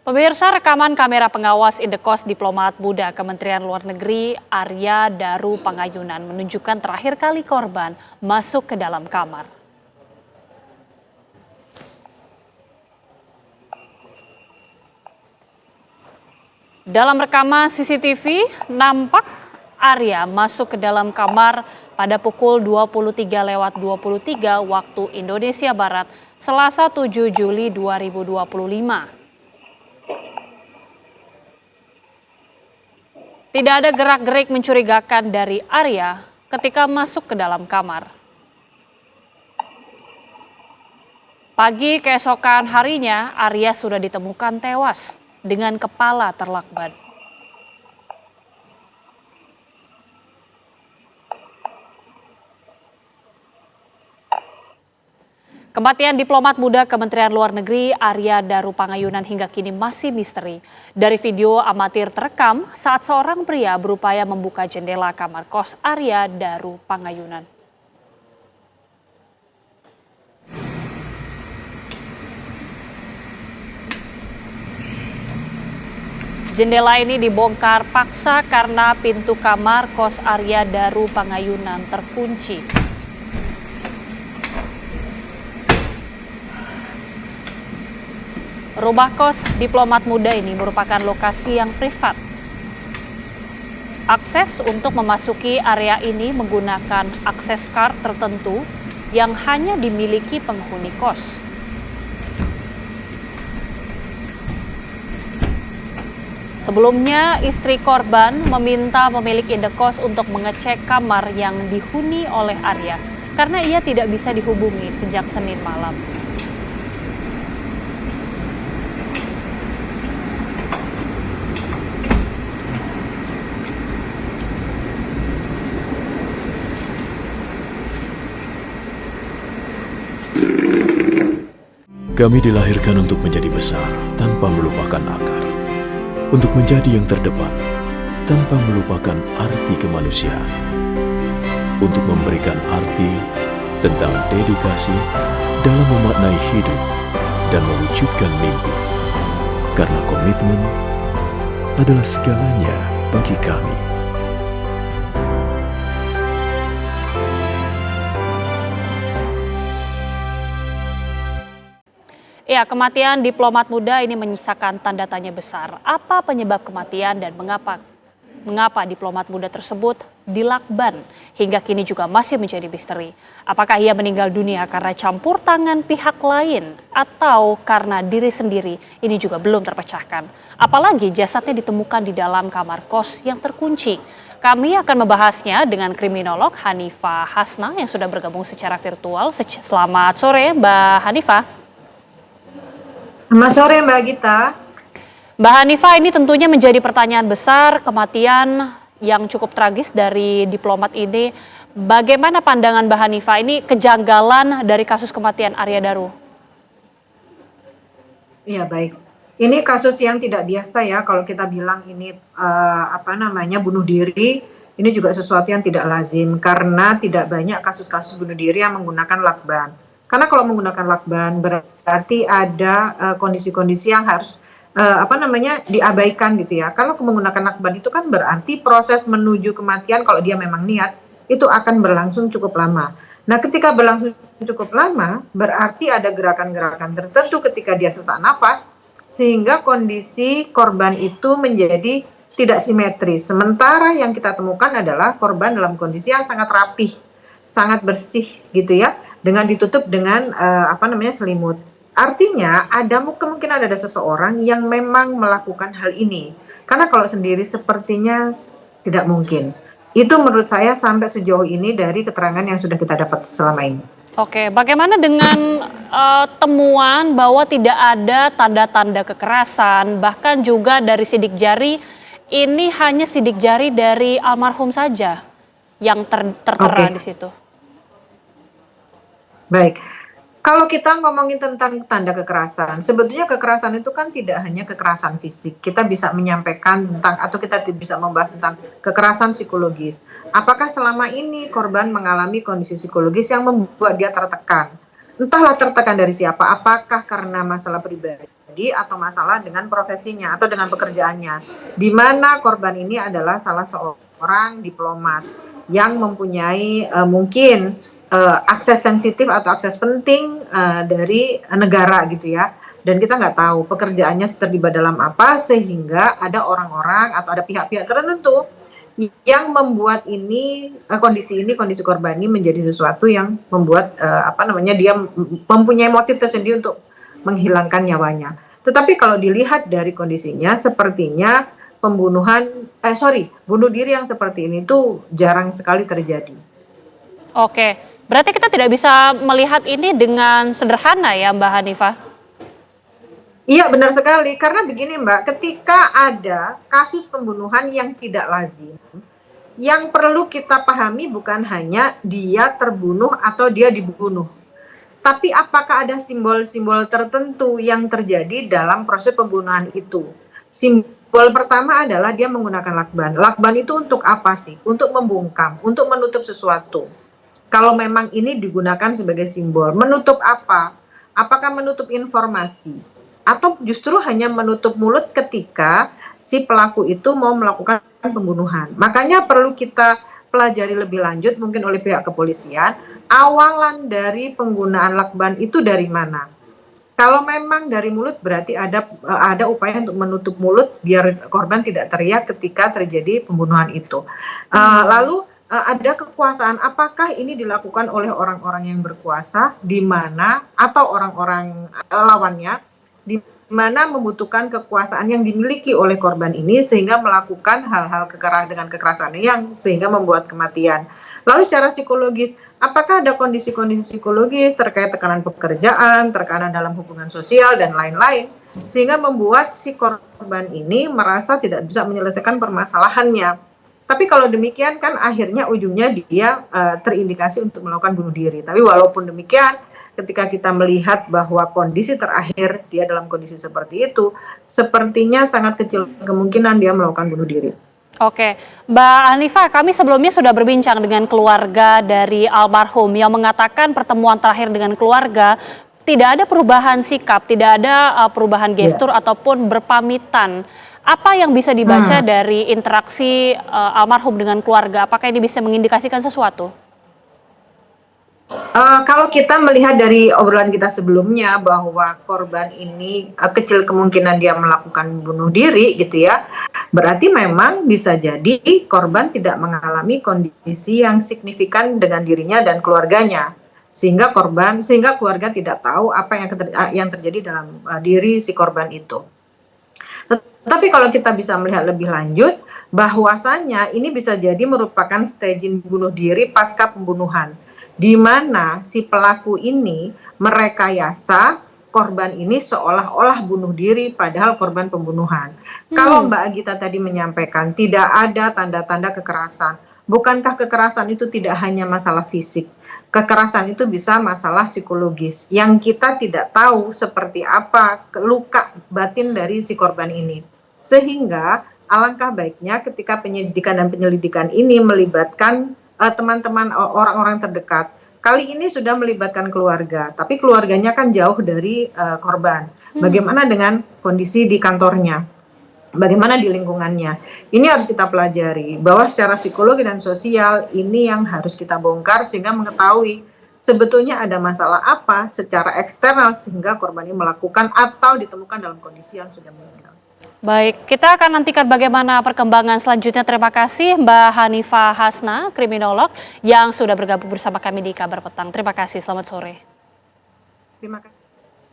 Pemirsa, rekaman kamera pengawas indekos diplomat muda Kementerian Luar Negeri Arya Daru Pangayunan menunjukkan terakhir kali korban masuk ke dalam kamar. Dalam rekaman CCTV, nampak Arya masuk ke dalam kamar pada pukul 23.23 waktu Indonesia Barat, Selasa 7 Juli 2025. Tidak ada gerak-gerik mencurigakan dari Arya ketika masuk ke dalam kamar. Pagi keesokan harinya, Arya sudah ditemukan tewas dengan kepala terlakban. Kematian diplomat muda Kementerian Luar Negeri Arya Daru Pangayunan hingga kini masih misteri. Dari video amatir terekam saat seorang pria berupaya membuka jendela kamar kos Arya Daru Pangayunan. Jendela ini dibongkar paksa karena pintu kamar kos Arya Daru Pangayunan terkunci. Rumah kos diplomat muda ini merupakan lokasi yang privat. Akses untuk memasuki area ini menggunakan akses card tertentu yang hanya dimiliki penghuni kos. Sebelumnya, istri korban meminta pemilik indekos untuk mengecek kamar yang dihuni oleh Arya karena ia tidak bisa dihubungi sejak Senin malam. Kami dilahirkan untuk menjadi besar tanpa melupakan akar, untuk menjadi yang terdepan tanpa melupakan arti kemanusiaan, untuk memberikan arti tentang dedikasi dalam memaknai hidup dan mewujudkan mimpi, karena komitmen adalah segalanya bagi kami. Ya, kematian diplomat muda ini menyisakan tanda tanya besar. Apa penyebab kematian dan mengapa diplomat muda tersebut dilakban hingga kini juga masih menjadi misteri. Apakah ia meninggal dunia karena campur tangan pihak lain atau karena diri sendiri? Ini juga belum terpecahkan. Apalagi jasadnya ditemukan di dalam kamar kos yang terkunci. Kami akan membahasnya dengan kriminolog Hanifah Hasna yang sudah bergabung secara virtual. Selamat sore, Mbak Hanifah. Selamat sore Mbak Gita. Mbak Hanifah, ini tentunya menjadi pertanyaan besar kematian yang cukup tragis dari diplomat ini. Bagaimana pandangan Mbak Hanifah ini kejanggalan dari kasus kematian Arya Daru? Iya baik. Ini kasus yang tidak biasa ya kalau kita bilang ini bunuh diri. Ini juga sesuatu yang tidak lazim karena tidak banyak kasus-kasus bunuh diri yang menggunakan lakban. Karena kalau menggunakan lakban berarti ada kondisi-kondisi yang harus diabaikan gitu ya. Kalau menggunakan lakban itu kan berarti proses menuju kematian kalau dia memang niat itu akan berlangsung cukup lama. Nah, ketika berlangsung cukup lama berarti ada gerakan-gerakan tertentu ketika dia sesak nafas sehingga kondisi korban itu menjadi tidak simetris. Sementara yang kita temukan adalah korban dalam kondisi yang sangat rapih, sangat bersih gitu ya. Dengan ditutup dengan selimut. Artinya kemungkinan ada seseorang yang memang melakukan hal ini. Karena kalau sendiri sepertinya tidak mungkin. Itu menurut saya sampai sejauh ini dari keterangan yang sudah kita dapat selama ini. Oke, bagaimana dengan temuan bahwa tidak ada tanda-tanda kekerasan, bahkan juga dari sidik jari, ini hanya sidik jari dari almarhum saja yang tertera di situ? Baik, kalau kita ngomongin tentang tanda kekerasan, sebetulnya kekerasan itu kan tidak hanya kekerasan fisik. Kita bisa menyampaikan tentang atau kita bisa membahas tentang kekerasan psikologis. Apakah selama ini korban mengalami kondisi psikologis yang membuat dia tertekan? Entahlah tertekan dari siapa, apakah karena masalah pribadi atau masalah dengan profesinya atau dengan pekerjaannya, di mana korban ini adalah salah seorang diplomat yang mempunyai mungkin akses sensitif atau akses penting dari negara gitu ya. Dan kita nggak tahu pekerjaannya terlibat dalam apa sehingga ada orang-orang atau ada pihak-pihak tertentu yang membuat kondisi korban ini menjadi sesuatu yang membuat dia mempunyai motif tersendiri untuk menghilangkan nyawanya. Tetapi kalau dilihat dari kondisinya, sepertinya bunuh diri yang seperti ini tuh jarang sekali terjadi. Oke, berarti kita tidak bisa melihat ini dengan sederhana ya Mbak Hanifah? Iya benar sekali, karena begini Mbak, ketika ada kasus pembunuhan yang tidak lazim, yang perlu kita pahami bukan hanya dia terbunuh atau dia dibunuh, tapi apakah ada simbol-simbol tertentu yang terjadi dalam proses pembunuhan itu. Simbol pertama adalah dia menggunakan lakban. Lakban itu untuk apa sih? Untuk membungkam, untuk menutup sesuatu. Kalau memang ini digunakan sebagai simbol, menutup apa? Apakah menutup informasi? Atau justru hanya menutup mulut ketika si pelaku itu mau melakukan pembunuhan. Makanya perlu kita pelajari lebih lanjut mungkin oleh pihak kepolisian, awalan dari penggunaan lakban itu dari mana. Kalau memang dari mulut berarti ada upaya untuk menutup mulut biar korban tidak teriak ketika terjadi pembunuhan itu. Lalu ada kekuasaan, apakah ini dilakukan oleh orang-orang yang berkuasa di mana atau orang-orang lawannya di mana membutuhkan kekuasaan yang dimiliki oleh korban ini sehingga melakukan hal-hal dengan kekerasan yang sehingga membuat kematian. Lalu secara psikologis, apakah ada kondisi-kondisi psikologis terkait tekanan pekerjaan, tekanan dalam hubungan sosial dan lain-lain sehingga membuat si korban ini merasa tidak bisa menyelesaikan permasalahannya. Tapi kalau demikian kan akhirnya ujungnya dia terindikasi untuk melakukan bunuh diri. Tapi walaupun demikian, ketika kita melihat bahwa kondisi terakhir dia dalam kondisi seperti itu, sepertinya sangat kecil kemungkinan dia melakukan bunuh diri. Oke, Mbak Hanifah, kami sebelumnya sudah berbincang dengan keluarga dari almarhum yang mengatakan pertemuan terakhir dengan keluarga tidak ada perubahan sikap, tidak ada perubahan gestur ataupun berpamitan. Apa yang bisa dibaca dari interaksi almarhum dengan keluarga? Apakah ini bisa mengindikasikan sesuatu? Kalau kita melihat dari obrolan kita sebelumnya bahwa korban ini kecil kemungkinan dia melakukan bunuh diri gitu ya, berarti memang bisa jadi korban tidak mengalami kondisi yang signifikan dengan dirinya dan keluarganya, sehingga keluarga tidak tahu apa yang terjadi dalam diri si korban itu. Tetapi kalau kita bisa melihat lebih lanjut, bahwasanya ini bisa jadi merupakan staging bunuh diri pasca pembunuhan, di mana si pelaku ini merekayasa korban ini seolah-olah bunuh diri padahal korban pembunuhan. Kalau Mbak Agita tadi menyampaikan tidak ada tanda-tanda kekerasan, bukankah kekerasan itu tidak hanya masalah fisik? Kekerasan itu bisa masalah psikologis yang kita tidak tahu seperti apa luka batin dari si korban ini. Sehingga alangkah baiknya ketika penyidikan dan penyelidikan ini melibatkan teman-teman orang-orang terdekat. Kali ini sudah melibatkan keluarga, tapi keluarganya kan jauh dari korban. Bagaimana dengan kondisi di kantornya? Bagaimana di lingkungannya? Ini harus kita pelajari bahwa secara psikologi dan sosial ini yang harus kita bongkar sehingga mengetahui sebetulnya ada masalah apa secara eksternal sehingga korban ini melakukan atau ditemukan dalam kondisi yang sudah meninggal. Baik, kita akan nantikan bagaimana perkembangan selanjutnya. Terima kasih Mbak Hanifah Hasna, kriminolog yang sudah bergabung bersama kami di Kabar Petang. Terima kasih, selamat sore. Terima kasih.